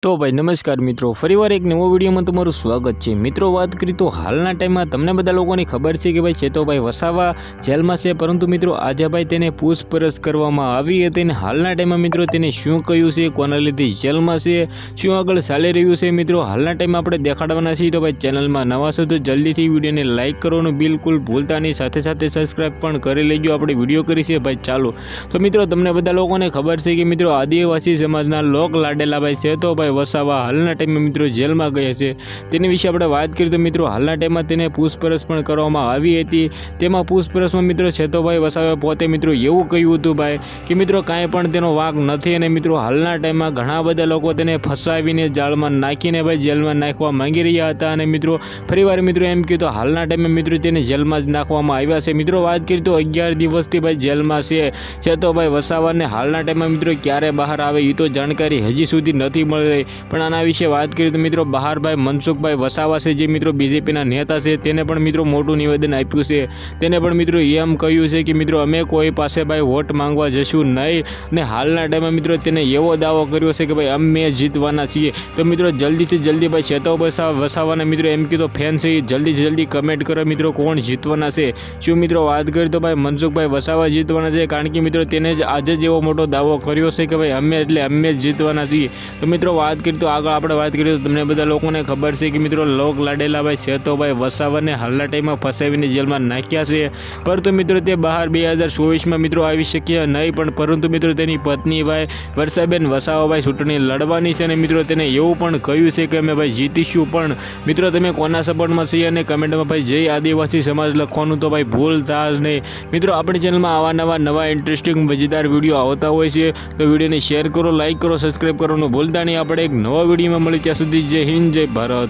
तो भाई नमस्कार मित्रों, फरीवार एक नवो विडियो में तमारुं स्वागत है। मित्रों बात करी तो हालना टाइम में तमने बधा लोकोने खबर है कि भाई चेतोभाई वसावा जेल में है, परंतु मित्रों आज भाई तेने पूछपरछ करवामां आवी हती ने हालना टाइम में मित्रों तेने शुं कह्युं छे, कोना लीधे जेल में छे, शुं आगळ चाली रह्युं छे। मित्रों हालना टाइम में आपणे देखाडवाना छीए। तो भाई चेनल में नवा छो तो जल्दी थी विडियो ने लाइक करवानुं बिल्कुल भूलता नहीं, साथे साथे सब्सक्राइब पण करी लेजो। आपणे विडियो करी छे भाई चालू। तो मित्रों तमने बधा लोकोने खबर है कि मित्रों आदिवासी समाजना लोक लाडेला भाई चेतोभाई वसावा हालना टाइम में मित्रों जेल में गया है। तेनी विषे आपणे वात करीए तो मित्रों हालना टाइम में तेने पूछपरछ पण करवामां आवी हती। तेमां पूछपरछ में मित्रों चेतोभाई वसावे पोते मित्रों एवुं कह्युं हतुं भाई कि मित्रों कांई पण तेनो वांक नथी अने मित्रों हालना टाइम में घणा बधा लोको तेने फसावीने जाळमां नाखीने भाई जेल में नाखवा मांगी रह्या हता। अने मित्रों फरीवार मित्रों एम कीधुं तो हालना टाइम में मित्रों तेने जेल में ज नाखवामां आव्या छे। मित्रों वात करीए तो 11 दिवसथी भाई जेल में छे चेतोभाई वसावा ने हालना टाइम में मित्रों क्यारे बहार आवे ए तो जानकारी हजी सुधी नथी मळी। पण आना विषे बात करीए तो मित्रों बहार भाई मनसुखभाई वसावा से जे मित्रों बीजेपी ना नेता से तेने पण मित्रों मोटुं निवेदन आप्युं छे। तेने पण मित्रों एम कह्युं छे कि मित्रों अमे कोई पासे भाई वोट मांगवा जशुं नहीं ने हालना टाइम में मित्रों तेने एवो दावो कर्यो छे कि भाई अमे जीतवाना छीए। तो मित्रों जल्दी थी जल्दी भाई चेतोभाई वसावाने मित्रों एम कीधुं फैन छे जल्दी से जल्दी कमेंट करो मित्रों कोण जीतवाना छे। शुं मित्रों बात करीए तो भाई मनसुखभाई वसावा जीतवाना छे, कारण कि मित्रों तेने ज आज ज एवो मोटो दावो कर्यो छे कि भाई अमे एटले अमे ज जीतवाना छीए। तो मित्रों बात करीए तो आगळ आपणे बात करीए तो तमने बधा लोकोने खबर है कि मित्रों लोक लाडेला भाई चेतोभाई वसावाने हालना टाइम में फसावीने जेल में नाख्या छे। परंतु मित्रों ते बहार 2024 में मित्रों आवी शक्य नहीं, पण परंतु मित्रों तेनी पत्नी भाई वर्षाबेन वसावा भाई चूंटणी लड़वानी छे। मित्रों तेने एवुं पण कह्युं छे कि अमे भाई जीतीशुं। पण मित्रों तमे कोना सपोर्ट में छीए अने कमेंट में भाई जय आदिवासी समाज लखवानुं तो भाई भूलता ज नहीं। मित्रों अपनी चेनल में आवा नवा इंटरेस्टिंग मजेदार वीडियो आवता होय छे, तो वीडियो ने शेर करो, लाइक करो, सब्सक्राइब करवानुं भूलता नहीं। आपणे एक नवा वीडियो में मळीए, त्यां सुधी जय हिंद जय भारत।